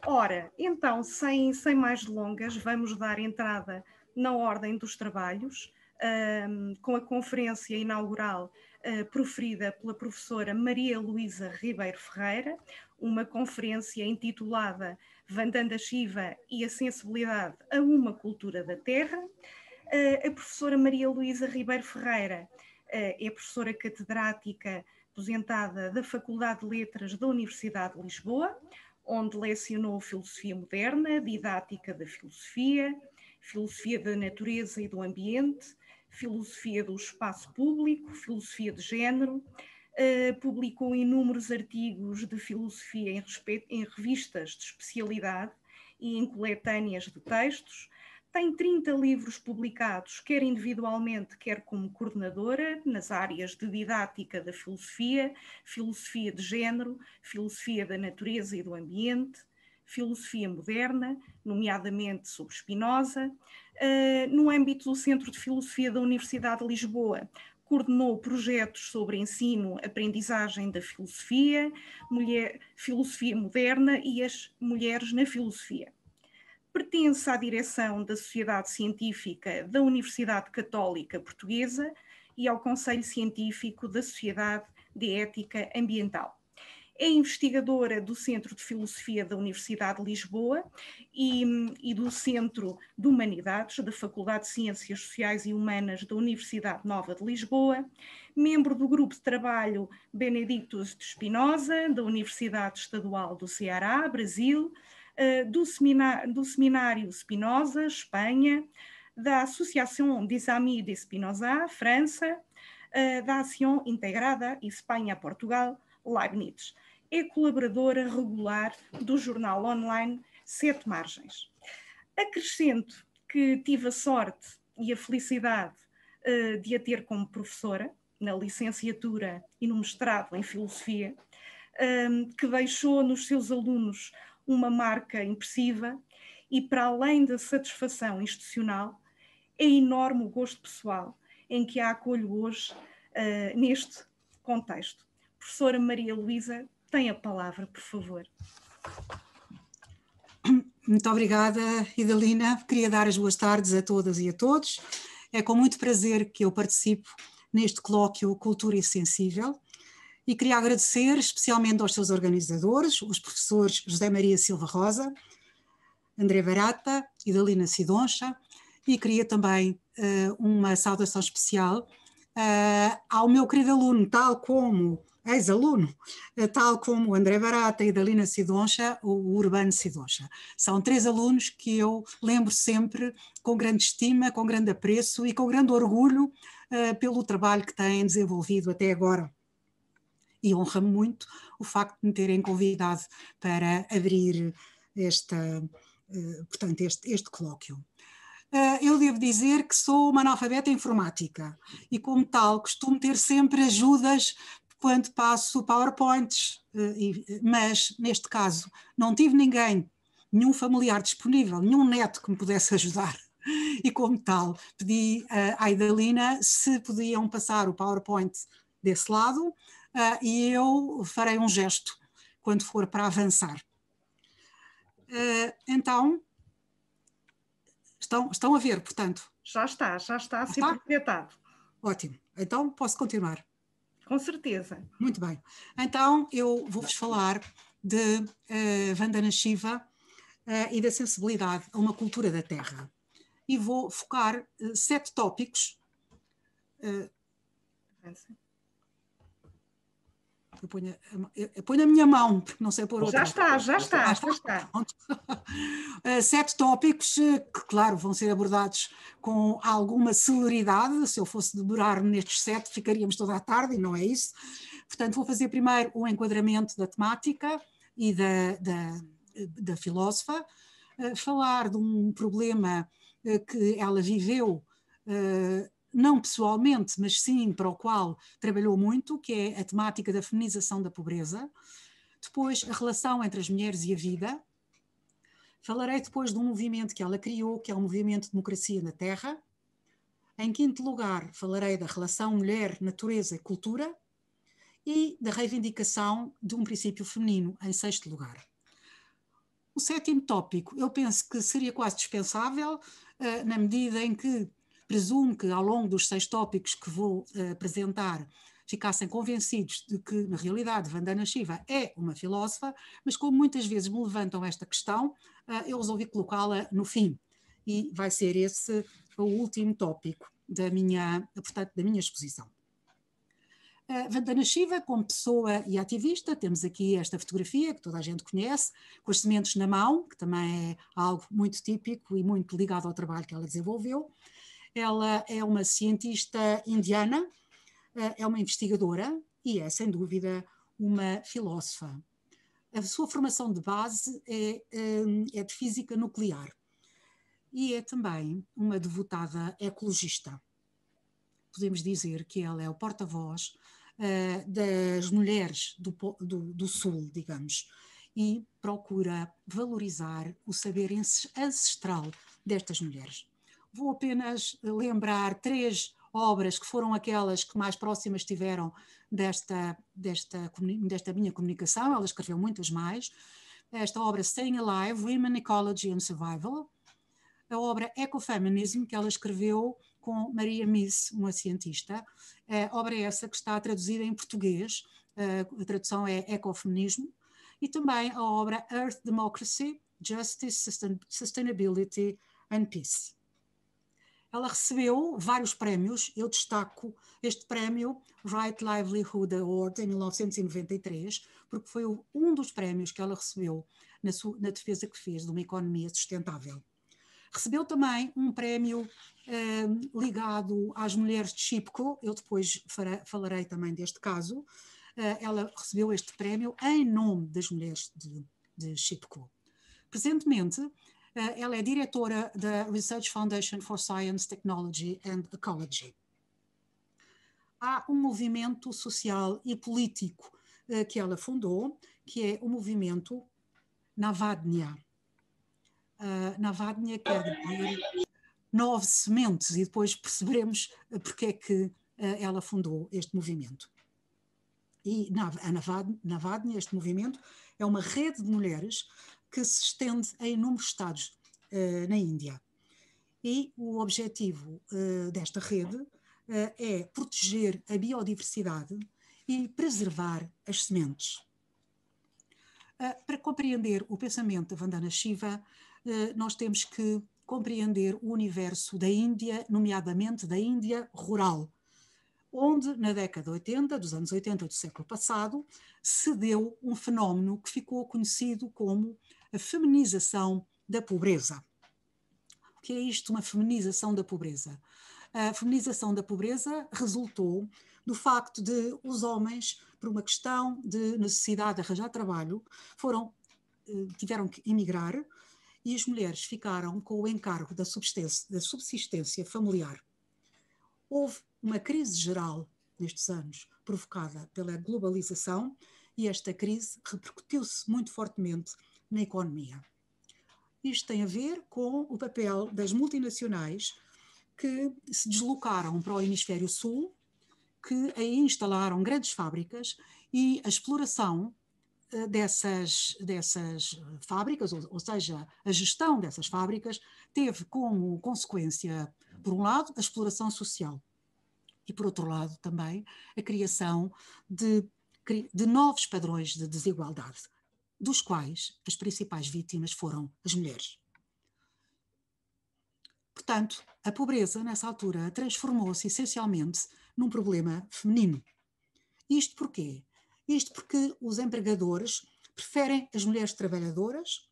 Ora, então, sem mais delongas, vamos dar entrada na ordem dos trabalhos, com a conferência inaugural proferida pela professora Maria Luísa Ribeiro Ferreira, uma conferência intitulada Vandana Shiva e a Sensibilidade a uma Cultura da Terra. A professora Maria Luísa Ribeiro Ferreira é professora catedrática aposentada da Faculdade de Letras da Universidade de Lisboa, onde lecionou Filosofia Moderna, Didática da Filosofia, Filosofia da Natureza e do Ambiente, Filosofia do Espaço Público, Filosofia de Género, publicou inúmeros artigos de filosofia em revistas de especialidade e em coletâneas de textos. Tem 30 livros publicados, quer individualmente, quer como coordenadora, nas áreas de didática da filosofia, filosofia de género, filosofia da natureza e do ambiente, filosofia moderna, nomeadamente sobre Spinoza. No âmbito do Centro de Filosofia da Universidade de Lisboa, coordenou projetos sobre ensino, aprendizagem da filosofia, filosofia moderna e as mulheres na filosofia. Pertence à direção da Sociedade Científica da Universidade Católica Portuguesa e ao Conselho Científico da Sociedade de Ética Ambiental. É investigadora do Centro de Filosofia da Universidade de Lisboa e do Centro de Humanidades da Faculdade de Ciências Sociais e Humanas da Universidade Nova de Lisboa, membro do grupo de trabalho Benedictus de Spinoza, da Universidade Estadual do Ceará, Brasil, do Seminário Spinoza, Espanha, da Associação des Amis de Spinoza, França, da Ação Integrada Espanha-Portugal, Leibniz. É colaboradora regular do jornal online Sete Margens. Acrescento que tive a sorte e a felicidade de a ter como professora, na licenciatura e no mestrado em Filosofia, que deixou nos seus alunos uma marca impressiva e, para além da satisfação institucional, é enorme o gosto pessoal em que a acolho hoje neste contexto. Professora Maria Luísa, tem a palavra, por favor. Muito obrigada, Idalina. Queria dar as boas tardes a todas e a todos. É com muito prazer que eu participo neste colóquio Cultura e Sensível e queria agradecer especialmente aos seus organizadores, os professores José Maria Silva Rosa, André Barata, Idalina Sidoncha, e queria também uma saudação especial ao meu querido aluno, tal como ex-aluno, tal como o André Barata e Idalina Sidoncha, o Urbano Sidoncha. São 3 alunos que eu lembro sempre com grande estima, com grande apreço e com grande orgulho pelo trabalho que têm desenvolvido até agora. E honra-me muito o facto de me terem convidado para abrir portanto, este colóquio. Eu devo dizer que sou uma analfabeta informática e, como tal, costumo ter sempre ajudas quando passo PowerPoints, mas, neste caso, não tive ninguém, nenhum familiar disponível, nenhum neto que me pudesse ajudar. E, como tal, pedi à Idalina se podiam passar o PowerPoint desse lado e eu farei um gesto quando for para avançar. Então, estão a ver, portanto? Já está a ser projetado. Ótimo, então posso continuar. Com certeza. Muito bem, então eu vou-vos falar de Vandana Shiva e da sensibilidade a uma cultura da terra. E vou focar 7 tópicos. Eu ponho a minha mão, porque não sei pôr outra. Já está. 7 tópicos que, claro, vão ser abordados com alguma celeridade. Se eu fosse demorar-me nestes 7, ficaríamos toda a tarde, e não é isso. Portanto, vou fazer primeiro um enquadramento da temática e da filósofa, falar de um problema que ela viveu, não pessoalmente, mas sim para o qual trabalhou muito, que é a temática da feminização da pobreza. Depois, a relação entre as mulheres e a vida. Falarei depois de um movimento que ela criou, que é o Movimento de Democracia na Terra. Em quinto lugar, falarei da relação mulher, natureza e cultura e da reivindicação de um princípio feminino, em sexto lugar. O sétimo tópico, eu penso que seria quase dispensável, na medida em que presumo que ao longo dos 6 tópicos que vou apresentar ficassem convencidos de que, na realidade, Vandana Shiva é uma filósofa, mas como muitas vezes me levantam esta questão, eu resolvi colocá-la no fim. E vai ser esse o último tópico portanto, da minha exposição. Vandana Shiva, como pessoa e ativista, temos aqui esta fotografia que toda a gente conhece, com as sementes na mão, que também é algo muito típico e muito ligado ao trabalho que ela desenvolveu. Ela é uma cientista indiana, é uma investigadora e é, sem dúvida, uma filósofa. A sua formação de base é de física nuclear e é também uma devotada ecologista. Podemos dizer que ela é o porta-voz das mulheres do Sul, digamos, e procura valorizar o saber ancestral destas mulheres. Vou apenas lembrar 3 obras que foram aquelas que mais próximas estiveram desta minha comunicação. Ela escreveu muitas mais. Esta obra Staying Alive, Women, Ecology and Survival. A obra Ecofeminism, que ela escreveu com Maria Mies, uma cientista. A obra é essa que está traduzida em português, a tradução é Ecofeminismo, e também a obra Earth Democracy, Justice, Sustainability and Peace. Ela recebeu vários prémios, eu destaco este prémio Right Livelihood Award em 1993, porque foi um dos prémios que ela recebeu na defesa que fez de uma economia sustentável. Recebeu também um prémio ligado às mulheres de Chipko, eu depois falarei também deste caso. Ela recebeu este prémio em nome das mulheres de Chipko. Presentemente, ela é diretora da Research Foundation for Science, Technology and Ecology. Há um movimento social e político que ela fundou, que é o movimento Navadnya. Navadnya quer dizer 9 sementes, e depois perceberemos porque é que ela fundou este movimento. E a Navadnya, este movimento, é uma rede de mulheres que se estende a inúmeros estados na Índia. E o objetivo desta rede é proteger a biodiversidade e preservar as sementes. Para compreender o pensamento da Vandana Shiva, nós temos que compreender o universo da Índia, nomeadamente da Índia rural, onde na década 80, dos anos 80 do século passado, se deu um fenómeno que ficou conhecido como a feminização da pobreza. O que é isto, uma feminização da pobreza? A feminização da pobreza resultou do facto de os homens, por uma questão de necessidade de arranjar trabalho, tiveram que emigrar e as mulheres ficaram com o encargo da subsistência familiar. Houve uma crise geral nestes anos, provocada pela globalização, e esta crise repercutiu-se muito fortemente na economia. Isto tem a ver com o papel das multinacionais que se deslocaram para o hemisfério sul, que aí instalaram grandes fábricas, e a exploração dessas fábricas, ou seja, a gestão dessas fábricas, teve como consequência, por um lado, a exploração social e, por outro lado, também a criação de novos padrões de desigualdade, dos quais as principais vítimas foram as mulheres. Portanto, a pobreza, nessa altura, transformou-se essencialmente num problema feminino. Isto porquê? Isto porque os empregadores preferem as mulheres trabalhadoras,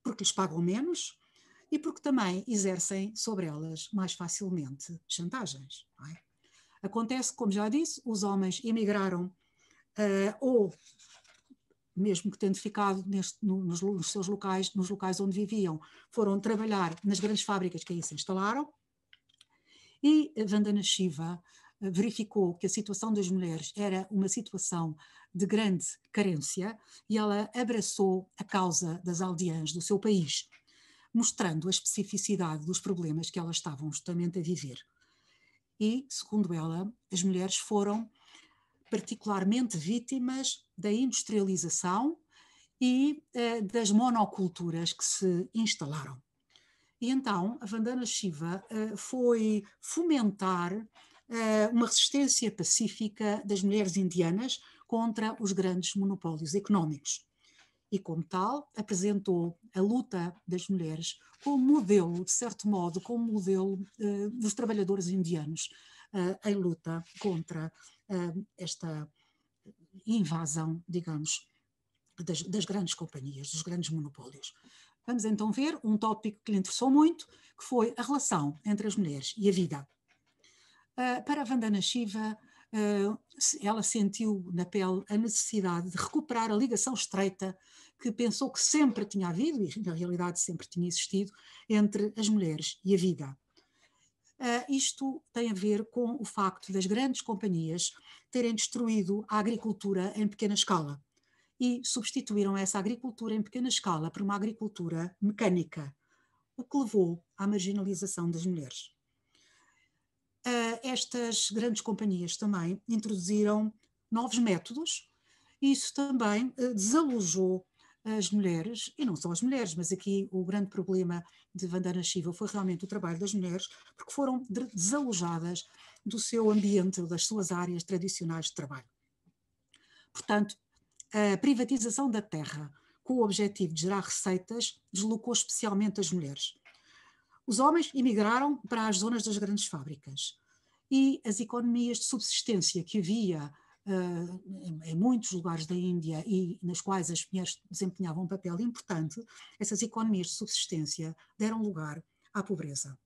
porque lhes pagam menos e porque também exercem sobre elas mais facilmente chantagens. Não é? Acontece, como já disse, os homens emigraram ou, mesmo que tendo ficado nos seus locais, nos locais onde viviam, foram trabalhar nas grandes fábricas que aí se instalaram, e Vandana Shiva verificou que a situação das mulheres era uma situação de grande carência e ela abraçou a causa das aldeãs do seu país, mostrando a especificidade dos problemas que elas estavam justamente a viver. E, segundo ela, as mulheres foram particularmente vítimas da industrialização e das monoculturas que se instalaram. E então a Vandana Shiva foi fomentar uma resistência pacífica das mulheres indianas contra os grandes monopólios económicos. E, como tal, apresentou a luta das mulheres como modelo, de certo modo, como modelo dos trabalhadores indianos em luta contra esta invasão, digamos, das grandes companhias, dos grandes monopólios. Vamos então ver um tópico que lhe interessou muito, que foi a relação entre as mulheres e a vida. Para a Vandana Shiva, ela sentiu na pele a necessidade de recuperar a ligação estreita que pensou que sempre tinha havido, e na realidade sempre tinha existido, entre as mulheres e a vida. Isto tem a ver com o facto das grandes companhias terem destruído a agricultura em pequena escala e substituíram essa agricultura em pequena escala por uma agricultura mecânica, o que levou à marginalização das mulheres. Estas grandes companhias também introduziram novos métodos e isso também desalojou as mulheres, e não só as mulheres, mas aqui o grande problema de Vandana Shiva foi realmente o trabalho das mulheres, porque foram desalojadas do seu ambiente, das suas áreas tradicionais de trabalho. Portanto, a privatização da terra, com o objetivo de gerar receitas, deslocou especialmente as mulheres. Os homens emigraram para as zonas das grandes fábricas e as economias de subsistência que havia em muitos lugares da Índia e nas quais as mulheres desempenhavam um papel importante, essas economias de subsistência deram lugar à pobreza.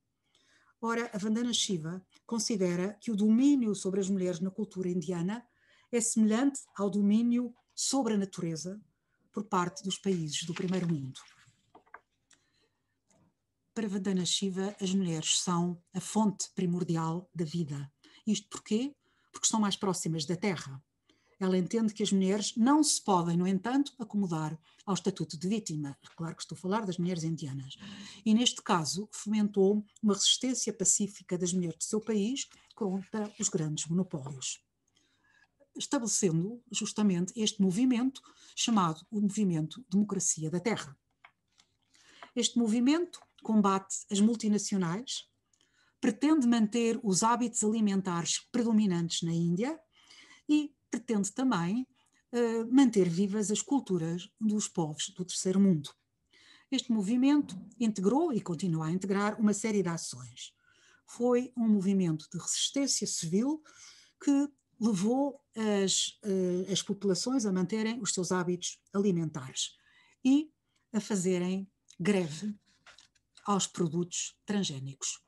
Ora, a Vandana Shiva considera que o domínio sobre as mulheres na cultura indiana é semelhante ao domínio sobre a natureza por parte dos países do primeiro mundo. Para Vandana Shiva, as mulheres são a fonte primordial da vida. Isto porquê? Porque estão mais próximas da terra. Ela entende que as mulheres não se podem, no entanto, acomodar ao estatuto de vítima. Claro que estou a falar das mulheres indianas. E neste caso, fomentou uma resistência pacífica das mulheres do seu país contra os grandes monopólios, estabelecendo justamente este movimento chamado o Movimento Democracia da Terra. Este movimento combate as multinacionais, pretende manter os hábitos alimentares predominantes na Índia e pretende também manter vivas as culturas dos povos do terceiro mundo. Este movimento integrou e continua a integrar uma série de ações. Foi um movimento de resistência civil que levou as populações a manterem os seus hábitos alimentares e a fazerem greve aos produtos transgénicos.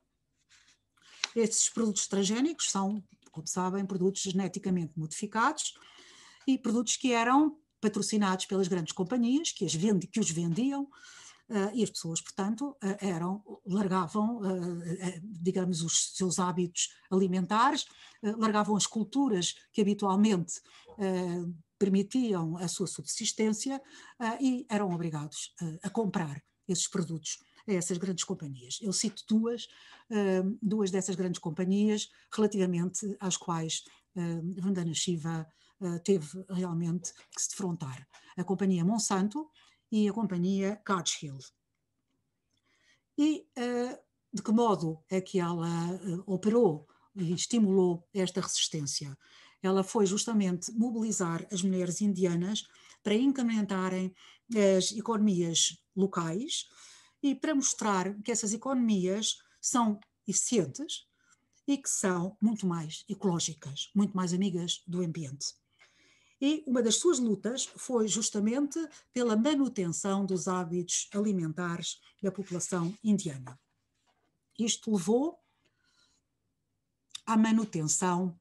Esses produtos transgénicos são, como sabem, produtos geneticamente modificados e produtos que eram patrocinados pelas grandes companhias que os vendiam e as pessoas, portanto, largavam, digamos, os seus hábitos alimentares, largavam as culturas que habitualmente permitiam a sua subsistência e eram obrigados a comprar esses produtos a essas grandes companhias. Eu cito duas dessas grandes companhias relativamente às quais Vandana Shiva teve realmente que se defrontar. A companhia Monsanto e a companhia Cargill. E de que modo é que ela operou e estimulou esta resistência? Ela foi justamente mobilizar as mulheres indianas para incrementarem as economias locais e para mostrar que essas economias são eficientes e que são muito mais ecológicas, muito mais amigas do ambiente. E uma das suas lutas foi justamente pela manutenção dos hábitos alimentares da população indiana. Isto levou à manutenção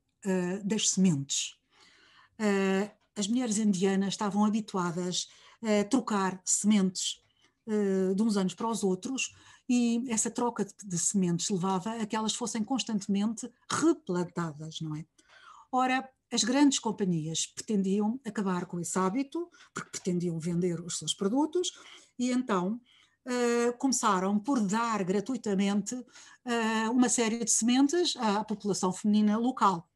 das sementes. As mulheres indianas estavam habituadas a trocar sementes de uns anos para os outros e essa troca de sementes levava a que elas fossem constantemente replantadas, não é? Ora, as grandes companhias pretendiam acabar com esse hábito, porque pretendiam vender os seus produtos, e então começaram por dar gratuitamente uma série de sementes à população feminina local,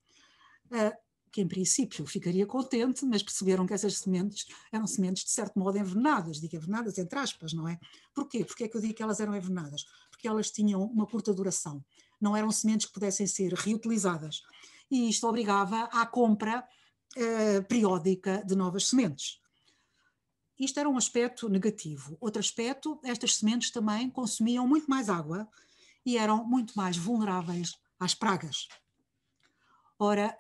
que em princípio ficaria contente, mas perceberam que essas sementes eram sementes de certo modo envenenadas, digo envenenadas entre aspas, não é? Porquê? Porque é que eu digo que elas eram envenenadas? Porque elas tinham uma curta duração, não eram sementes que pudessem ser reutilizadas, e isto obrigava à compra periódica de novas sementes. Isto era um aspecto negativo. Outro aspecto, estas sementes também consumiam muito mais água e eram muito mais vulneráveis às pragas. Ora,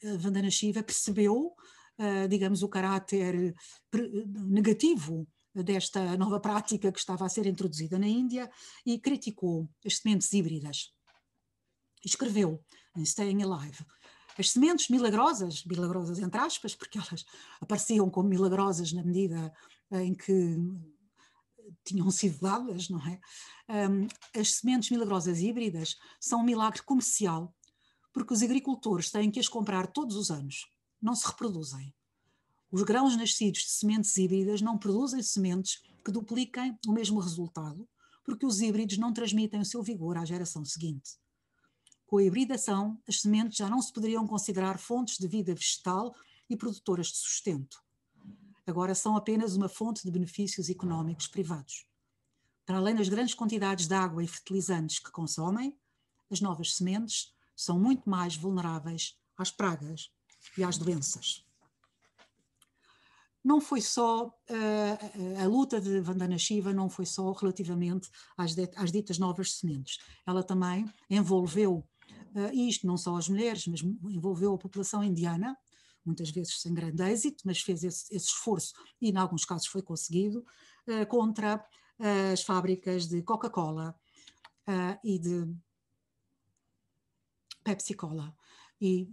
a Vandana Shiva percebeu, digamos, o caráter negativo desta nova prática que estava a ser introduzida na Índia e criticou as sementes híbridas. Escreveu em Staying Alive: as sementes milagrosas, milagrosas entre aspas, porque elas apareciam como milagrosas na medida em que tinham sido dadas, não é? As sementes milagrosas híbridas são um milagre comercial, porque os agricultores têm que as comprar todos os anos, não se reproduzem. Os grãos nascidos de sementes híbridas não produzem sementes que dupliquem o mesmo resultado, porque os híbridos não transmitem o seu vigor à geração seguinte. Com a hibridação, as sementes já não se poderiam considerar fontes de vida vegetal e produtoras de sustento. Agora são apenas uma fonte de benefícios económicos privados. Para além das grandes quantidades de água e fertilizantes que consomem, as novas sementes são muito mais vulneráveis às pragas e às doenças. Não foi só a luta de Vandana Shiva, não foi só relativamente às ditas novas sementes. Ela também envolveu, isto não só as mulheres, mas envolveu a população indiana, muitas vezes sem grande êxito, mas fez esse esforço e em alguns casos foi conseguido, contra as fábricas de Coca-Cola e de Pepsi-Cola, e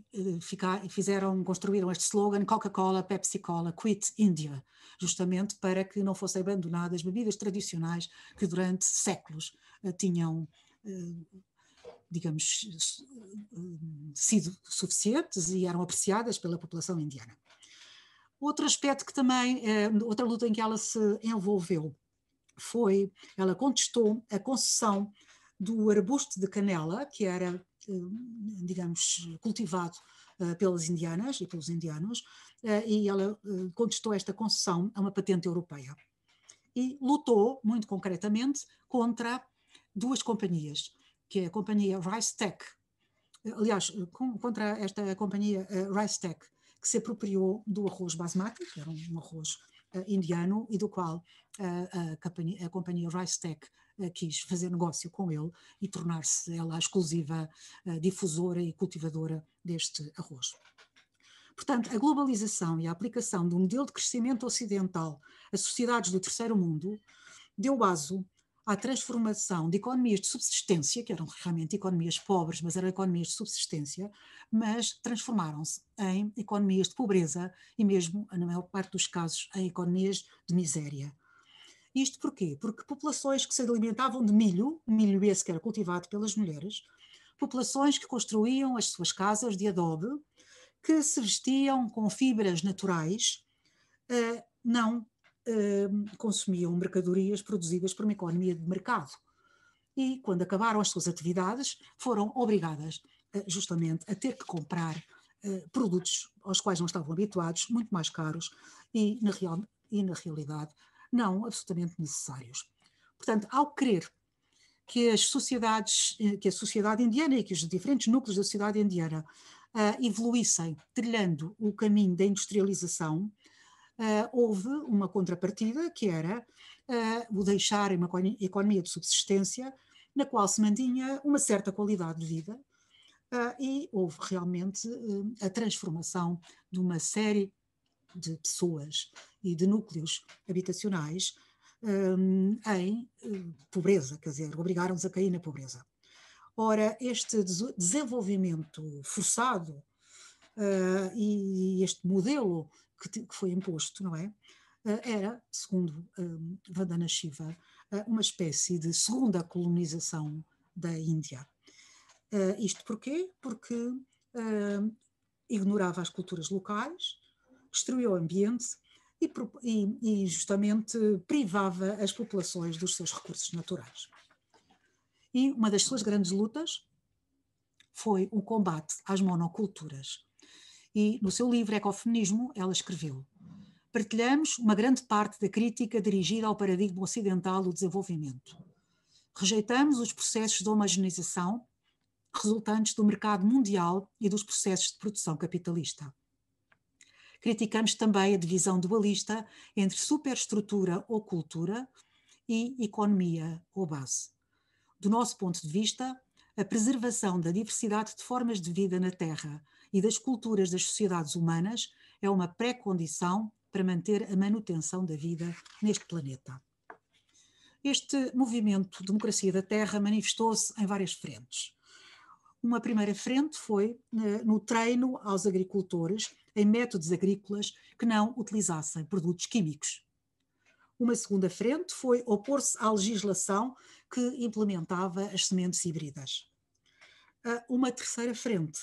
construíram este slogan Coca-Cola, Pepsi-Cola, Quit India, justamente para que não fossem abandonadas bebidas tradicionais que durante séculos tinham, digamos, sido suficientes e eram apreciadas pela população indiana. Outro aspecto que também, outra luta em que ela se envolveu foi, ela contestou a concessão do arbusto de canela, que era, digamos, cultivado pelas indianas e pelos indianos, e ela contestou esta concessão a uma patente europeia. E lutou, muito concretamente, contra duas companhias, que é a companhia Ricetech, aliás, contra esta companhia Ricetech, que se apropriou do arroz basmati, que era um arroz indiano, e do qual a companhia Ricetech quis fazer negócio com ele e tornar-se ela a exclusiva difusora e cultivadora deste arroz. Portanto, a globalização e a aplicação do modelo de crescimento ocidental a sociedades do terceiro mundo deu aso à transformação de economias de subsistência, que eram realmente economias pobres, mas eram economias de subsistência, mas transformaram-se em economias de pobreza e mesmo, na maior parte dos casos, em economias de miséria. Isto porquê? Porque populações que se alimentavam de milho esse que era cultivado pelas mulheres, populações que construíam as suas casas de adobe, que se vestiam com fibras naturais, não consumiam mercadorias produzidas por uma economia de mercado. E quando acabaram as suas atividades, foram obrigadas justamente a ter que comprar produtos aos quais não estavam habituados, muito mais caros e na realidade não absolutamente necessários. Portanto, ao querer que as sociedades, que a sociedade indiana e que os diferentes núcleos da sociedade indiana evoluíssem trilhando o caminho da industrialização, houve uma contrapartida que era o deixar uma economia de subsistência na qual se mantinha uma certa qualidade de vida e houve realmente a transformação de uma série de pessoas e de núcleos habitacionais em pobreza, quer dizer, obrigaram-nos a cair na pobreza. Ora, este desenvolvimento forçado e este modelo que foi imposto, não é? Era, segundo Vandana Shiva, uma espécie de segunda colonização da Índia. Isto porquê? Porque ignorava as culturas locais, destruía o ambiente e justamente privava as populações dos seus recursos naturais. E uma das suas grandes lutas foi o combate às monoculturas. E no seu livro Ecofeminismo ela escreveu: partilhamos uma grande parte da crítica dirigida ao paradigma ocidental do desenvolvimento. Rejeitamos os processos de homogeneização resultantes do mercado mundial e dos processos de produção capitalista. Criticamos também a divisão dualista entre superestrutura ou cultura e economia ou base. Do nosso ponto de vista, a preservação da diversidade de formas de vida na Terra e das culturas das sociedades humanas é uma pré-condição para manter a manutenção da vida neste planeta. Este movimento Democracia da Terra manifestou-se em várias frentes. Uma primeira frente foi no treino aos agricultores em métodos agrícolas que não utilizassem produtos químicos. Uma segunda frente foi opor-se à legislação que implementava as sementes híbridas. Uma terceira frente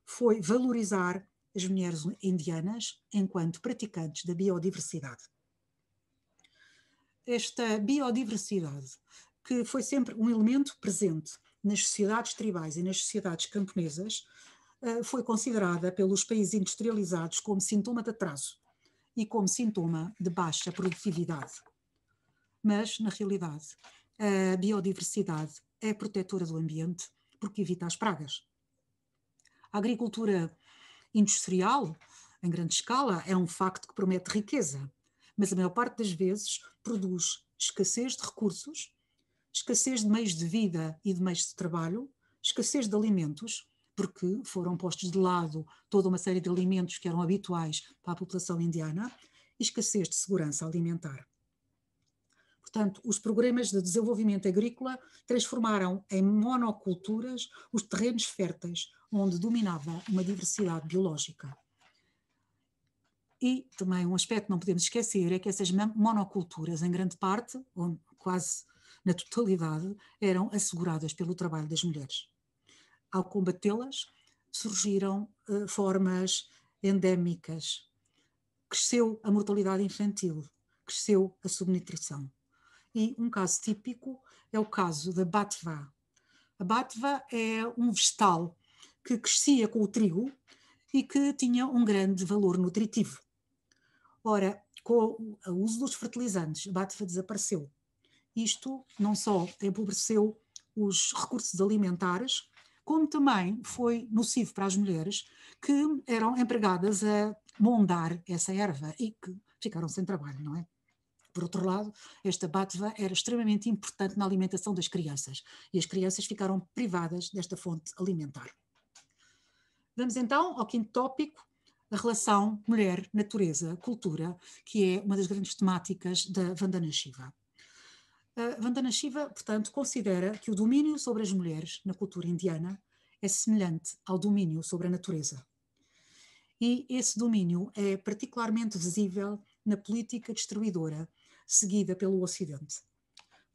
foi valorizar as mulheres indianas enquanto praticantes da biodiversidade. Esta biodiversidade, que foi sempre um elemento presente nas sociedades tribais e nas sociedades camponesas, foi considerada pelos países industrializados como sintoma de atraso e como sintoma de baixa produtividade. Mas, na realidade, a biodiversidade é protetora do ambiente porque evita as pragas. A agricultura industrial, em grande escala, é um facto que promete riqueza, mas a maior parte das vezes produz escassez de recursos, escassez de meios de vida e de meios de trabalho, escassez de alimentos, porque foram postos de lado toda uma série de alimentos que eram habituais para a população indiana, e escassez de segurança alimentar. Portanto, os programas de desenvolvimento agrícola transformaram em monoculturas os terrenos férteis, onde dominava uma diversidade biológica. E também um aspecto que não podemos esquecer é que essas monoculturas, em grande parte, ou quase na totalidade, eram asseguradas pelo trabalho das mulheres. Ao combatê-las, surgiram formas endémicas. Cresceu a mortalidade infantil, cresceu a subnutrição. E um caso típico é o caso da batva. A batva é um vegetal que crescia com o trigo e que tinha um grande valor nutritivo. Ora, com o uso dos fertilizantes, a batva desapareceu. Isto não só empobreceu os recursos alimentares, como também foi nocivo para as mulheres que eram empregadas a mondar essa erva e que ficaram sem trabalho, não é? Por outro lado, esta batva era extremamente importante na alimentação das crianças e as crianças ficaram privadas desta fonte alimentar. Vamos então ao quinto tópico, a relação mulher-natureza-cultura, que é uma das grandes temáticas da Vandana Shiva. A Vandana Shiva, portanto, considera que o domínio sobre as mulheres na cultura indiana é semelhante ao domínio sobre a natureza. E esse domínio é particularmente visível na política destruidora seguida pelo Ocidente.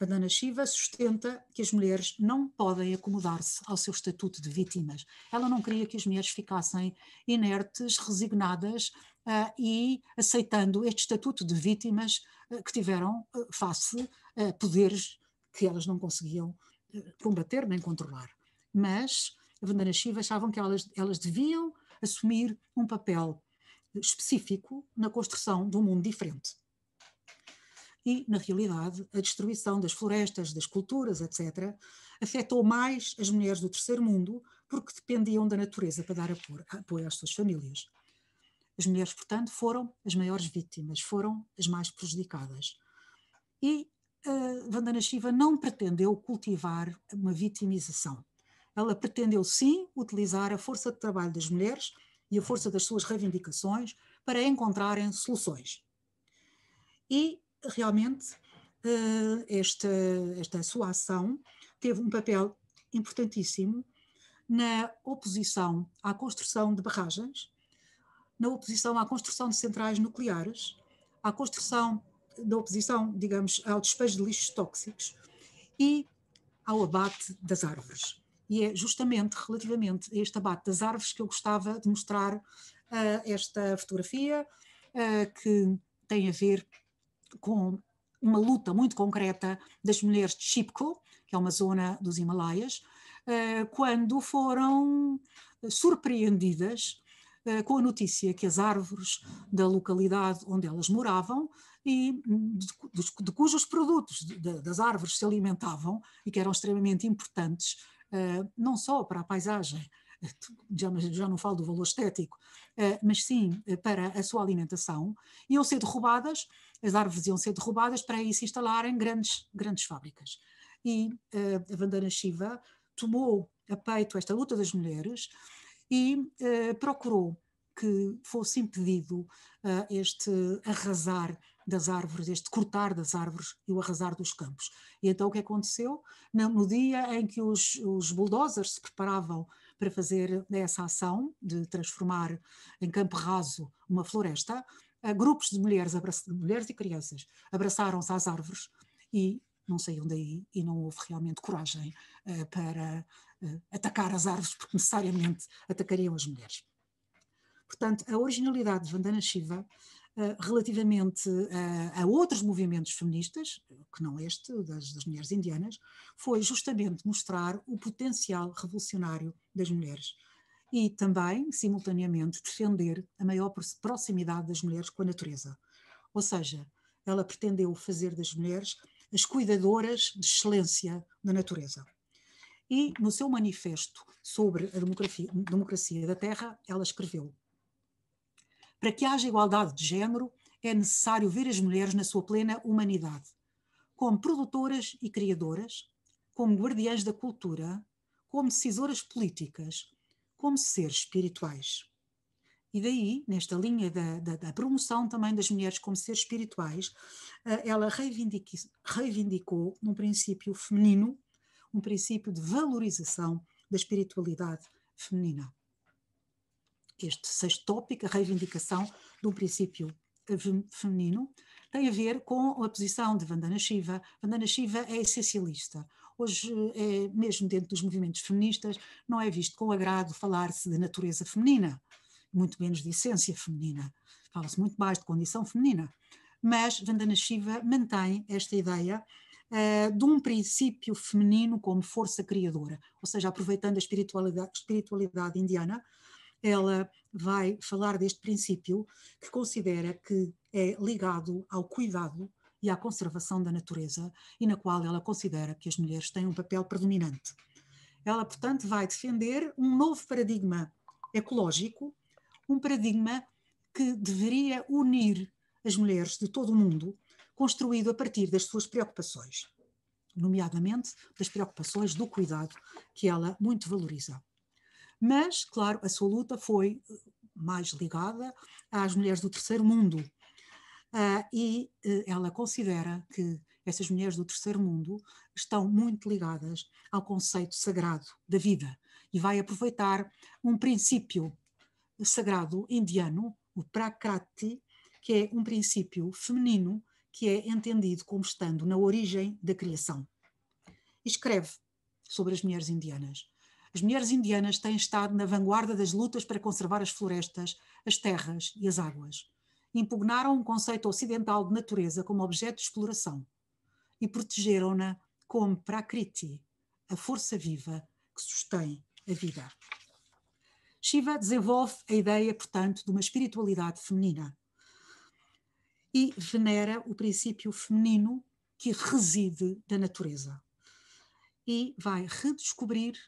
Vandana Shiva sustenta que as mulheres não podem acomodar-se ao seu estatuto de vítimas. Ela não queria que as mulheres ficassem inertes, resignadas e aceitando este estatuto de vítimas que tiveram face a poderes que elas não conseguiam combater nem controlar. Mas a Vandana Shiva achavam que elas deviam assumir um papel específico na construção de um mundo diferente. E, na realidade, a destruição das florestas, das culturas, etc., afetou mais as mulheres do terceiro mundo porque dependiam da natureza para dar apoio às suas famílias. As mulheres, portanto, foram as maiores vítimas, foram as mais prejudicadas. E Vandana Shiva não pretendeu cultivar uma vitimização. Ela pretendeu, sim, utilizar a força de trabalho das mulheres e a força das suas reivindicações para encontrarem soluções. E realmente esta sua ação teve um papel importantíssimo na oposição à construção de barragens, na oposição à construção de centrais nucleares, da oposição, digamos, ao despejo de lixos tóxicos e ao abate das árvores. E é justamente relativamente a este abate das árvores que eu gostava de mostrar esta fotografia que tem a ver com uma luta muito concreta das mulheres de Chipko, que é uma zona dos Himalaias, quando foram surpreendidas com a notícia que as árvores da localidade onde elas moravam e de cujos produtos das árvores se alimentavam e que eram extremamente importantes, não só para a paisagem, já não falo do valor estético, mas sim para a sua alimentação, iam ser derrubadas, as árvores iam ser derrubadas para aí se instalarem grandes fábricas. E a Vandana Shiva tomou a peito esta luta das mulheres e procurou que fosse impedido este arrasar das árvores, este cortar das árvores e o arrasar dos campos. E então o que aconteceu? No dia em que os bulldozers se preparavam para fazer essa ação de transformar em campo raso uma floresta, grupos de mulheres e crianças abraçaram-se às árvores e não saíam daí e não houve realmente coragem para atacar as árvores, porque necessariamente atacariam as mulheres. Portanto, a originalidade de Vandana Shiva relativamente a outros movimentos feministas, que não este, das mulheres indianas, foi justamente mostrar o potencial revolucionário das mulheres e também, simultaneamente, defender a maior proximidade das mulheres com a natureza. Ou seja, ela pretendeu fazer das mulheres as cuidadoras de excelência da natureza. E no seu manifesto sobre a democracia da Terra, ela escreveu: para que haja igualdade de género, é necessário ver as mulheres na sua plena humanidade, como produtoras e criadoras, como guardiãs da cultura, como decisoras políticas, como seres espirituais. E daí, nesta linha da promoção também das mulheres como seres espirituais, ela reivindicou um princípio feminino, um princípio de valorização da espiritualidade feminina. Este sexto tópico, a reivindicação de um princípio feminino, tem a ver com a posição de Vandana Shiva. Vandana Shiva é essencialista. Hoje, mesmo dentro dos movimentos feministas, não é visto com agrado falar-se de natureza feminina, muito menos de essência feminina. Fala-se muito mais de condição feminina. Mas Vandana Shiva mantém esta ideia de um princípio feminino como força criadora, ou seja, aproveitando a espiritualidade indiana, ela vai falar deste princípio que considera que é ligado ao cuidado e à conservação da natureza e na qual ela considera que as mulheres têm um papel predominante. Ela, portanto, vai defender um novo paradigma ecológico, um paradigma que deveria unir as mulheres de todo o mundo, construído a partir das suas preocupações, nomeadamente das preocupações do cuidado, que ela muito valoriza. Mas, claro, a sua luta foi mais ligada às mulheres do terceiro mundo. Ela considera que essas mulheres do terceiro mundo estão muito ligadas ao conceito sagrado da vida e vai aproveitar um princípio sagrado indiano, o Prakriti, que é um princípio feminino que é entendido como estando na origem da criação. E escreve sobre as mulheres indianas. As mulheres indianas têm estado na vanguarda das lutas para conservar as florestas, as terras e as águas. Impugnaram um conceito ocidental de natureza como objeto de exploração e protegeram-na como Prakriti, a força viva que sustém a vida. Shiva desenvolve a ideia, portanto, de uma espiritualidade feminina e venera o princípio feminino que reside na natureza. E vai redescobrir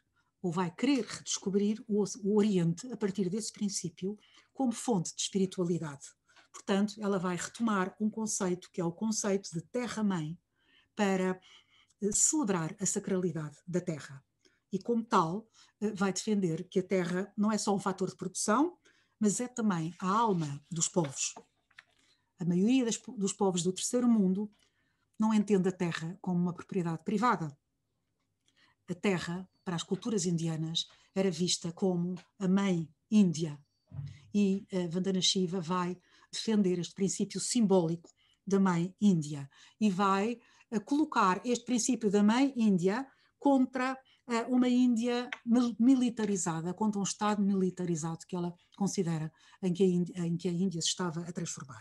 ou vai querer redescobrir o Oriente a partir desse princípio como fonte de espiritualidade. Portanto, ela vai retomar um conceito que é o conceito de terra-mãe para celebrar a sacralidade da terra. E como tal, vai defender que a terra não é só um fator de produção, mas é também a alma dos povos. A maioria dos povos do terceiro mundo não entende a terra como uma propriedade privada. A terra, para as culturas indianas, era vista como a mãe Índia. E Vandana Shiva vai defender este princípio simbólico da mãe Índia e vai colocar este princípio da mãe Índia contra uma Índia militarizada, contra um Estado militarizado que ela considera em que a Índia se estava a transformar.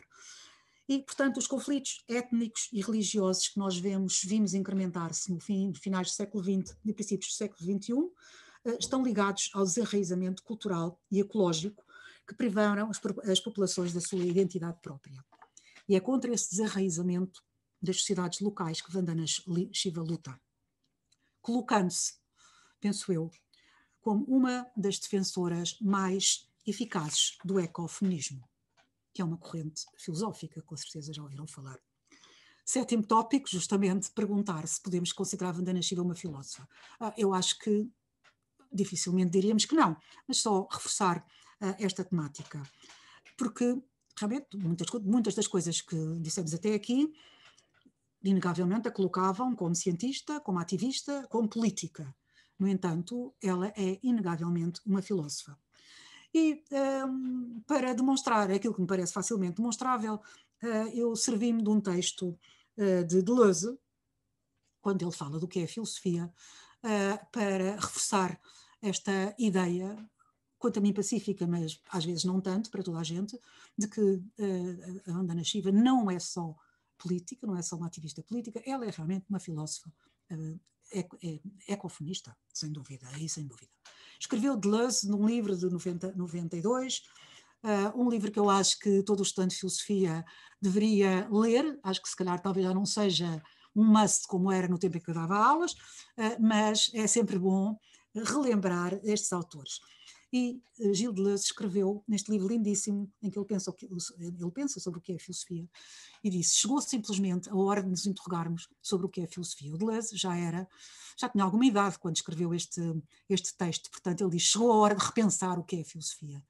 E, portanto, os conflitos étnicos e religiosos que nós vimos incrementar-se no finais do século XX e princípios do século XXI estão ligados ao desenraizamento cultural e ecológico que privaram as populações da sua identidade própria. E é contra esse desarraizamento das sociedades locais que Vandana Shiva luta, colocando-se, penso eu, como uma das defensoras mais eficazes do ecofeminismo, que é uma corrente filosófica, com certeza já ouviram falar. Sétimo tópico, justamente perguntar se podemos considerar Vandana Shiva uma filósofa. Eu acho que dificilmente diríamos que não, mas só reforçar esta temática, porque realmente muitas das coisas que dissemos até aqui, inegavelmente a colocavam como cientista, como ativista, como política. No entanto, ela é inegavelmente uma filósofa. E para demonstrar aquilo que me parece facilmente demonstrável, eu servi-me de um texto de Deleuze, quando ele fala do que é filosofia, para reforçar esta ideia, quanto a mim pacífica, mas às vezes não tanto, para toda a gente, de que a Vandana Shiva não é só política, não é só uma ativista política, ela é realmente uma filósofa ecofeminista, sem dúvida, aí sem dúvida. Escreveu Deleuze num livro de 92, um livro que eu acho que todo o estudante de filosofia deveria ler, acho que se calhar talvez já não seja um must como era no tempo em que eu dava aulas, mas é sempre bom relembrar estes autores. E Gilles Deleuze escreveu neste livro lindíssimo, em que ele pensa sobre o que é filosofia, e disse: chegou simplesmente a hora de nos interrogarmos sobre o que é filosofia. O Deleuze já tinha alguma idade quando escreveu este texto, portanto ele diz: chegou a hora de repensar o que é filosofia.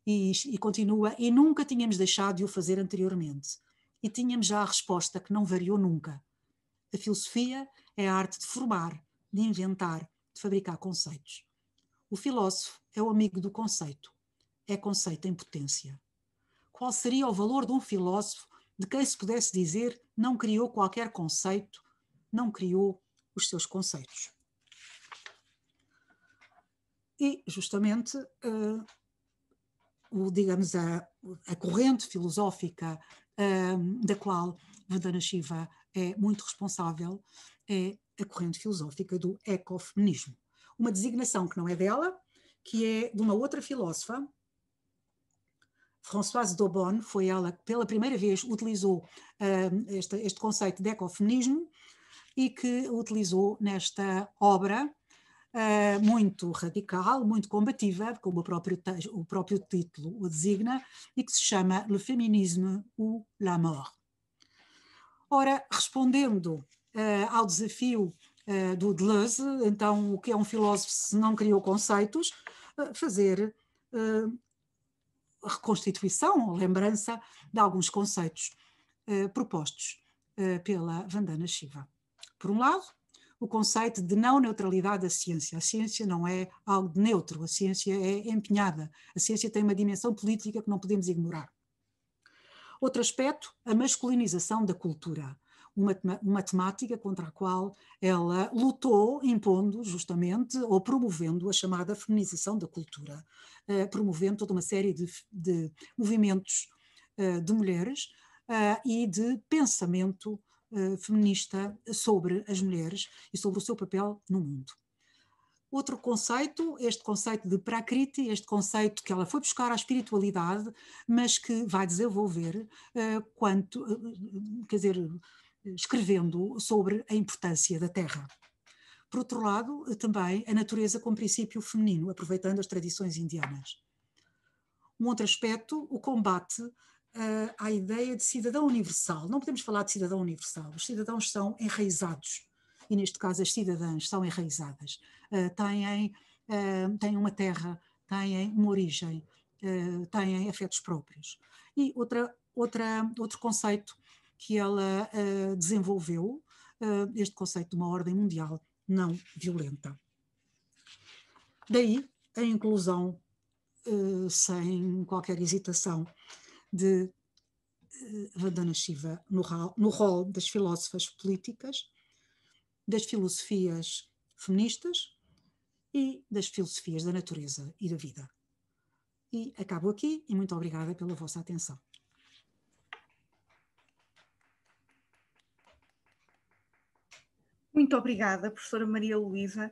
E continua: e nunca tínhamos deixado de o fazer anteriormente. E tínhamos já a resposta que não variou nunca. A filosofia é a arte de formar, de inventar, de fabricar conceitos. O filósofo é o amigo do conceito. É conceito em potência. Qual seria o valor de um filósofo de quem se pudesse dizer não criou qualquer conceito, não criou os seus conceitos? E, justamente, digamos, a corrente filosófica da qual Vandana Shiva é muito responsável é a corrente filosófica do ecofeminismo. Uma designação que não é dela, que é de uma outra filósofa, Françoise d'Aubonne. Foi ela que pela primeira vez utilizou este conceito de ecofeminismo e que o utilizou nesta obra muito radical, muito combativa, como o próprio título o designa, e que se chama Le Féminisme ou la Mort. Ora, respondendo ao desafio do Deleuze, então o que é um filósofo se não criou conceitos, fazer a reconstituição, a lembrança de alguns conceitos propostos pela Vandana Shiva. Por um lado, o conceito de não neutralidade da ciência. A ciência não é algo de neutro, a ciência é empenhada, a ciência tem uma dimensão política que não podemos ignorar. Outro aspecto, a masculinização da cultura, uma temática contra a qual ela lutou, impondo justamente, ou promovendo a chamada feminização da cultura, promovendo toda uma série de movimentos de mulheres e de pensamento feminista sobre as mulheres e sobre o seu papel no mundo. Outro conceito, este conceito de Prakriti, este conceito que ela foi buscar à espiritualidade, mas que vai desenvolver escrevendo sobre a importância da terra. Por outro lado, também a natureza como princípio feminino, aproveitando as tradições indianas. Um outro aspecto, o combate à ideia de cidadão universal. Não podemos falar de cidadão universal. Os cidadãos são enraizados, e neste caso as cidadãs são enraizadas. Têm uma terra, têm uma origem, têm afetos próprios. E outro conceito que ela desenvolveu, este conceito de uma ordem mundial não violenta. Daí a inclusão, sem qualquer hesitação, de Vandana Shiva no rol das filósofas políticas, das filosofias feministas e das filosofias da natureza e da vida. E acabo aqui e muito obrigada pela vossa atenção. Muito obrigada, professora Maria Luísa.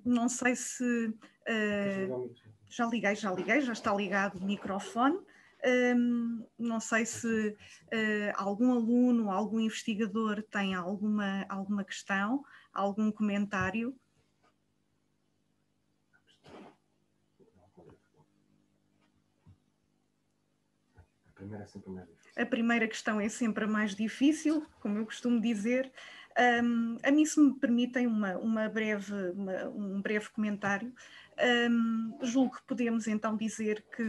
Não sei se Já liguei, já está ligado o microfone. Não sei se algum aluno, algum investigador tem alguma questão, algum comentário. A primeira questão é sempre a mais difícil, como eu costumo dizer. A mim, se me permitem um breve comentário, julgo que podemos então dizer que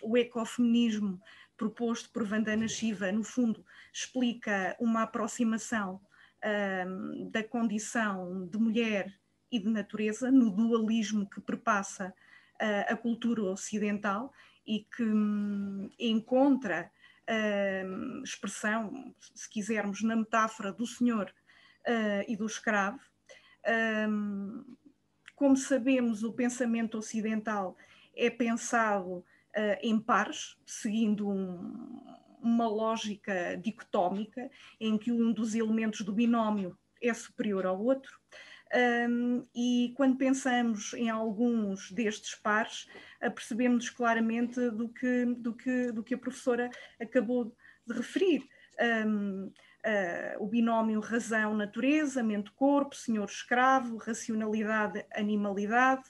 o ecofeminismo proposto por Vandana Shiva, no fundo, explica uma aproximação da condição de mulher e de natureza, no dualismo que perpassa a cultura ocidental e que encontra expressão, se quisermos, na metáfora do senhor e do escravo. Como sabemos, o pensamento ocidental é pensado em pares, seguindo uma lógica dicotómica, em que um dos elementos do binómio é superior ao outro. E quando pensamos em alguns destes pares, apercebemos claramente do que a professora acabou de referir. O binómio razão-natureza, mente-corpo, senhor-escravo, racionalidade-animalidade.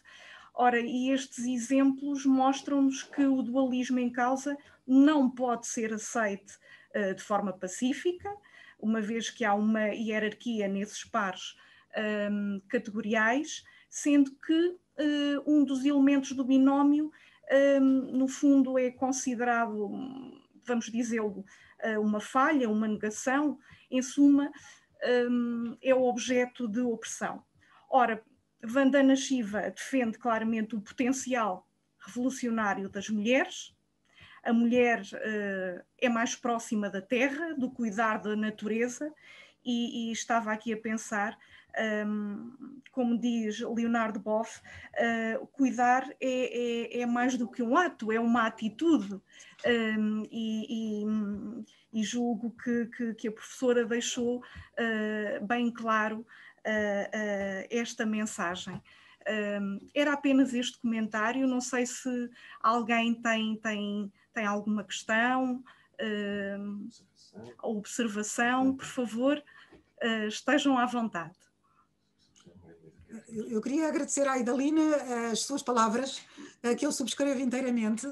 Ora, e estes exemplos mostram-nos que o dualismo em causa não pode ser aceito de forma pacífica, uma vez que há uma hierarquia nesses pares categoriais, sendo que um dos elementos do binómio, no fundo, é considerado, vamos dizê-lo, uma falha, uma negação, em suma, é o objeto de opressão. Ora, Vandana Shiva defende claramente o potencial revolucionário das mulheres. A mulher é mais próxima da terra, do cuidar da natureza, e estava aqui a pensar, como diz Leonardo Boff, cuidar é mais do que um ato, é uma atitude, e julgo que a professora deixou bem claro esta mensagem. Era apenas este comentário, não sei se alguém tem alguma questão, observação, por favor, estejam à vontade. Eu queria agradecer à Idalina as suas palavras, que eu subscrevo inteiramente,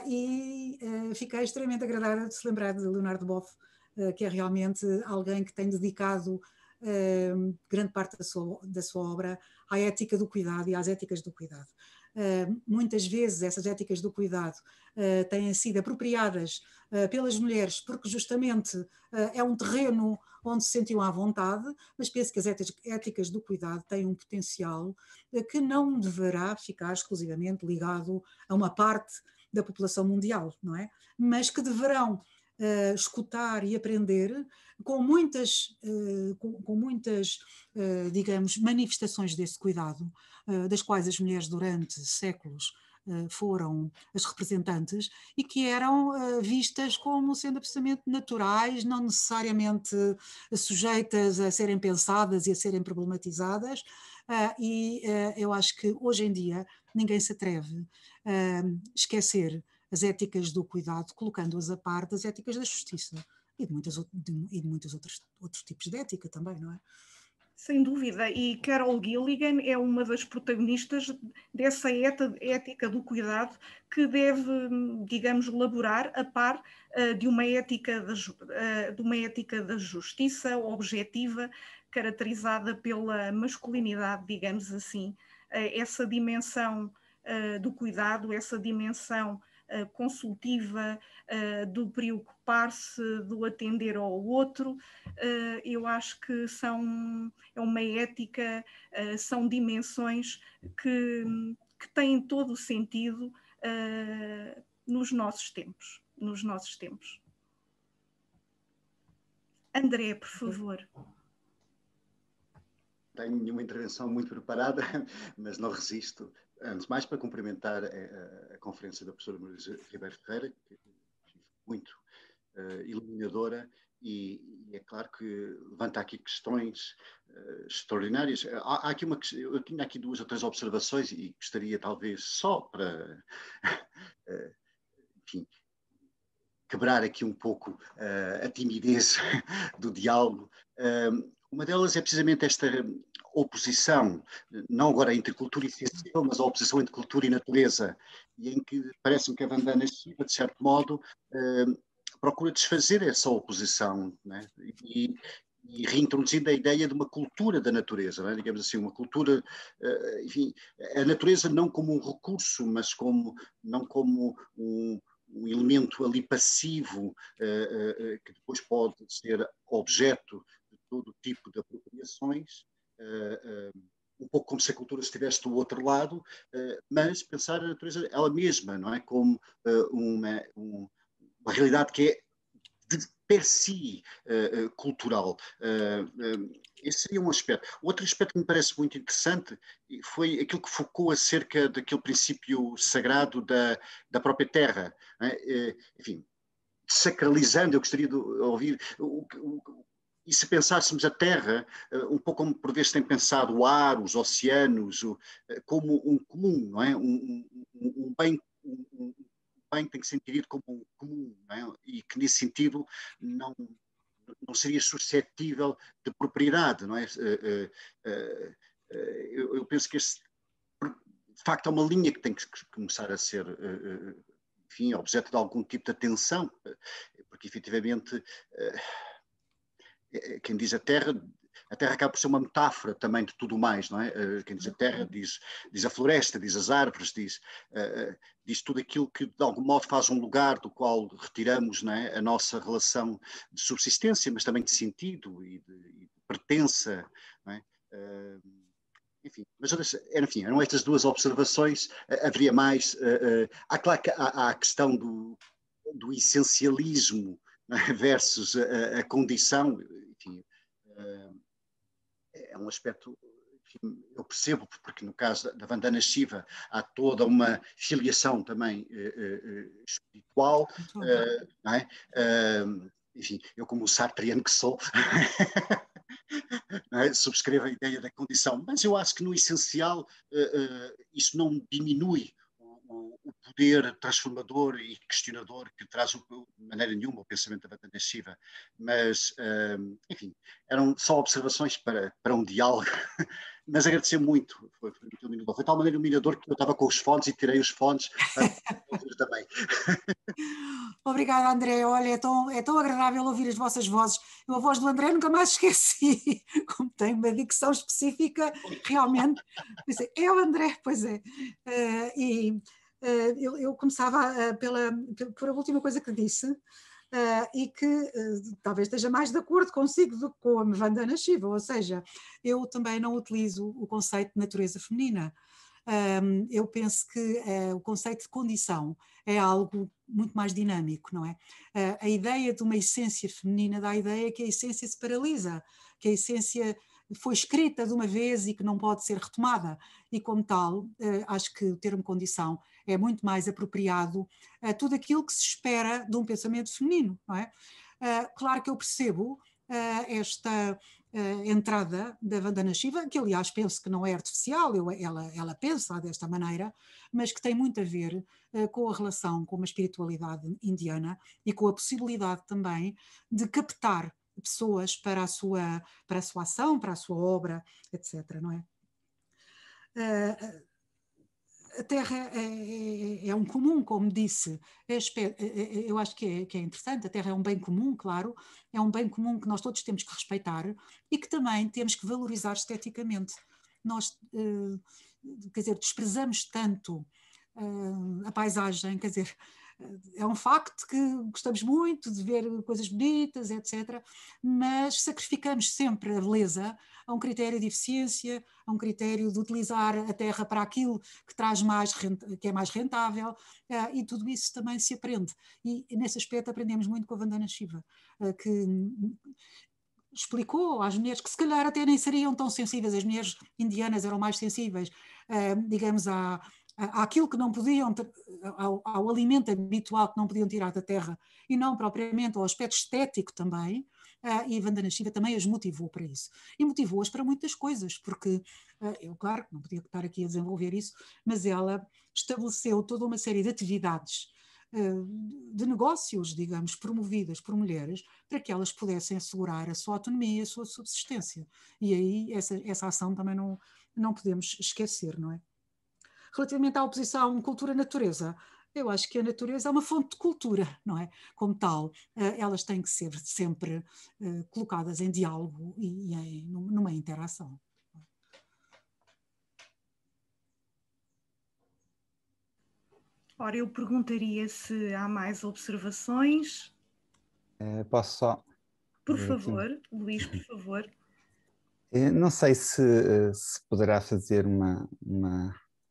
e fiquei extremamente agradada de se lembrar de Leonardo Boff, que é realmente alguém que tem dedicado grande parte da sua obra à ética do cuidado e às éticas do cuidado. Muitas vezes essas éticas do cuidado têm sido apropriadas pelas mulheres porque justamente é um terreno onde se sentiam à vontade, mas penso que as éticas do cuidado têm um potencial que não deverá ficar exclusivamente ligado a uma parte da população mundial, não é? Mas que deverão escutar e aprender com muitas, digamos, manifestações desse cuidado, das quais as mulheres durante séculos foram as representantes e que eram vistas como sendo absolutamente naturais, não necessariamente sujeitas a serem pensadas e a serem problematizadas, e eu acho que hoje em dia ninguém se atreve a esquecer as éticas do cuidado, colocando-as a par das éticas da justiça e de muitos outros tipos de ética também, não é? Sem dúvida, e Carol Gilligan é uma das protagonistas dessa ética do cuidado que deve, digamos, laborar a par de uma ética da justiça objetiva, caracterizada pela masculinidade, digamos assim. Essa dimensão do cuidado, essa dimensão consultiva, do preocupar-se, do atender ao outro, eu acho que é uma ética, são dimensões que têm todo o sentido nos nossos tempos. André, por favor. Tenho nenhuma intervenção muito preparada, mas não resisto. Antes mais, para cumprimentar a conferência da professora Maria Ribeiro Ferreira, que tive muito iluminadora, e é claro que levanta aqui questões extraordinárias. Há aqui eu tinha aqui 2 ou 3 observações e gostaria talvez só para enfim, quebrar aqui um pouco a timidez do diálogo. Uma delas é precisamente esta oposição, não agora entre cultura e ciência, mas a oposição entre cultura e natureza, e em que parece-me que a Vandana Shiva, de certo modo, procura desfazer essa oposição, né? e reintroduzindo a ideia de uma cultura da natureza, né? Digamos assim, uma cultura, enfim, a natureza não como um recurso, mas não como um elemento ali passivo, que depois pode ser objeto de todo tipo de apropriações, um pouco como se a cultura estivesse do outro lado, mas pensar a natureza ela mesma, não é? Como uma realidade que é de per si cultural. Esse seria um aspecto. Outro aspecto que me parece muito interessante foi aquilo que focou acerca daquele princípio sagrado da própria terra. Enfim, sacralizando, eu gostaria de ouvir e se pensássemos a Terra, um pouco como por vezes tem pensado o ar, os oceanos, como um comum, não é? Um bem tem que ser entendido como um comum, não é? E que nesse sentido não seria suscetível de propriedade, não é? Eu penso que esse, de facto, é uma linha que tem que começar a ser, enfim, objeto de algum tipo de atenção, porque efetivamente quem diz a Terra acaba por ser uma metáfora também de tudo mais, não é? Quem diz a terra diz a floresta, diz as árvores, diz tudo aquilo que de algum modo faz um lugar do qual retiramos, não é, a nossa relação de subsistência, mas também de sentido e de pertença, não é? Enfim, mas enfim, eram estas 2 observações, haveria mais. Claro que há a questão do essencialismo, não é? Versus a condição, enfim, é um aspecto, enfim, eu percebo, porque no caso da Vandana Shiva há toda uma filiação também espiritual, não é? Enfim, eu como sartriano que sou, não é? Subscrevo a ideia da condição, mas eu acho que no essencial isso não diminui o poder transformador e questionador que traz de maneira nenhuma o pensamento da Vandana Shiva, mas enfim, eram só observações para um diálogo, mas agradecer muito, foi muito iluminador. Foi de tal maneira iluminador que eu estava com os fones e tirei os fones para ouvir também. Obrigada, André. Olha, é tão agradável ouvir as vossas vozes. Eu a voz do André nunca mais esqueci, como tem uma dicção específica, realmente. É o André, pois é. Eu começava por a última coisa que disse, e que talvez esteja mais de acordo consigo do que com a Vandana Shiva, ou seja, eu também não utilizo o conceito de natureza feminina. Eu penso que o conceito de condição é algo muito mais dinâmico, não é? A ideia de uma essência feminina dá a ideia que a essência se paralisa, que a essência foi escrita de uma vez e que não pode ser retomada, e como tal, acho que o termo condição é muito mais apropriado a tudo aquilo que se espera de um pensamento feminino, não é? Claro que eu percebo esta entrada da Vandana Shiva, que aliás penso que não é artificial, ela pensa desta maneira, mas que tem muito a ver com a relação com uma espiritualidade indiana e com a possibilidade também de captar pessoas para a sua ação, para a sua obra, etc. Não é? A Terra é um comum, como disse, eu acho que é interessante, a Terra é um bem comum, claro, é um bem comum que nós todos temos que respeitar e que também temos que valorizar esteticamente. Nós, quer dizer, desprezamos tanto a paisagem, quer dizer, é um facto que gostamos muito de ver coisas bonitas, etc., mas sacrificamos sempre a beleza a um critério de eficiência, a um critério de utilizar a terra para aquilo que traz que é mais rentável, e tudo isso também se aprende. E nesse aspecto aprendemos muito com a Vandana Shiva, que explicou às mulheres que se calhar até nem seriam tão sensíveis, as mulheres indianas eram mais sensíveis, digamos, àquilo que não podiam, ao alimento habitual que não podiam tirar da terra, e não propriamente ao aspecto estético também, e Vandana Shiva também as motivou para isso. E motivou-as para muitas coisas, porque eu, claro, não podia estar aqui a desenvolver isso, mas ela estabeleceu toda uma série de atividades, de negócios, digamos, promovidas por mulheres, para que elas pudessem assegurar a sua autonomia e a sua subsistência. E aí essa ação também não podemos esquecer, não é? Relativamente à oposição cultura-natureza, eu acho que a natureza é uma fonte de cultura, não é? Como tal, elas têm que ser sempre colocadas em diálogo e numa interação. Ora, eu perguntaria se há mais observações. Posso só Por dizer aqui? favor, Luís, por favor. Não sei se poderá fazer uma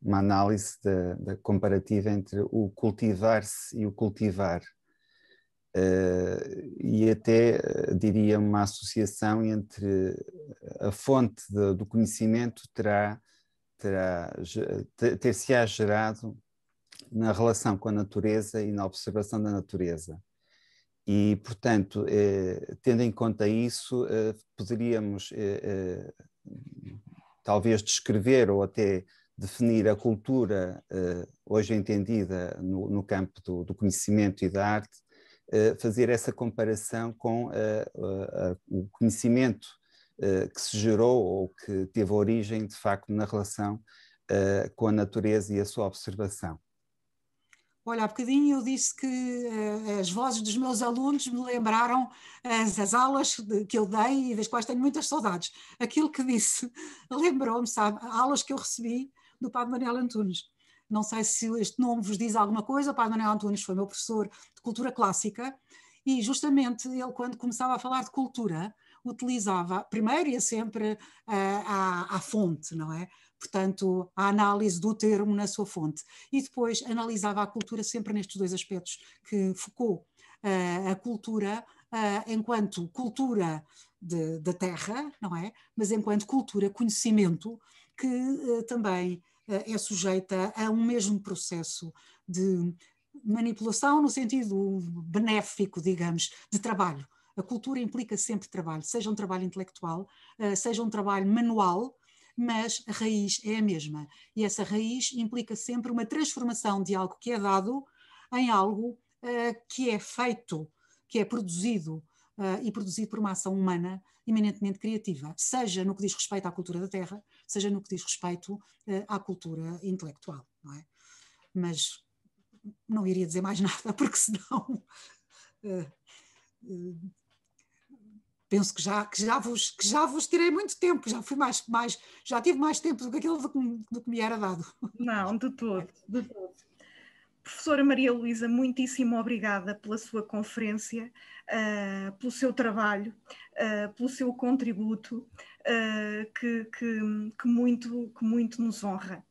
análise da comparativa entre o cultivar-se e o cultivar. E até diria uma associação entre a fonte do conhecimento ter-se-á gerado na relação com a natureza e na observação da natureza. E, portanto, tendo em conta isso, poderíamos talvez descrever ou até definir a cultura hoje entendida no campo do conhecimento e da arte, fazer essa comparação com o conhecimento que se gerou ou que teve origem, de facto, na relação com a natureza e a sua observação. Olha, há bocadinho eu disse que as vozes dos meus alunos me lembraram as aulas que eu dei e das quais tenho muitas saudades. Aquilo que disse lembrou-me, sabe, aulas que eu recebi do Padre Manuel Antunes. Não sei se este nome vos diz alguma coisa. O Padre Manuel Antunes foi meu professor de cultura clássica e justamente ele, quando começava a falar de cultura, utilizava, primeiro ia sempre à fonte, não é? Portanto, a análise do termo na sua fonte. E depois analisava a cultura sempre nestes dois aspectos, que focou a cultura enquanto cultura da terra, não é? Mas enquanto cultura, conhecimento, que também é sujeita a um mesmo processo de manipulação no sentido benéfico, digamos, de trabalho. A cultura implica sempre trabalho, seja um trabalho intelectual, seja um trabalho manual, mas a raiz é a mesma. E essa raiz implica sempre uma transformação de algo que é dado em algo que é feito, que é produzido e produzido por uma ação humana eminentemente criativa, seja no que diz respeito à cultura da terra, seja no que diz respeito à cultura intelectual, não é? Mas não iria dizer mais nada, porque senão penso que já vos tirei muito tempo, já fui já tive mais tempo do que aquilo do que me era dado. Não, de todo, de todo. Professora Maria Luísa, muitíssimo obrigada pela sua conferência, pelo seu trabalho, pelo seu contributo, que muito nos honra.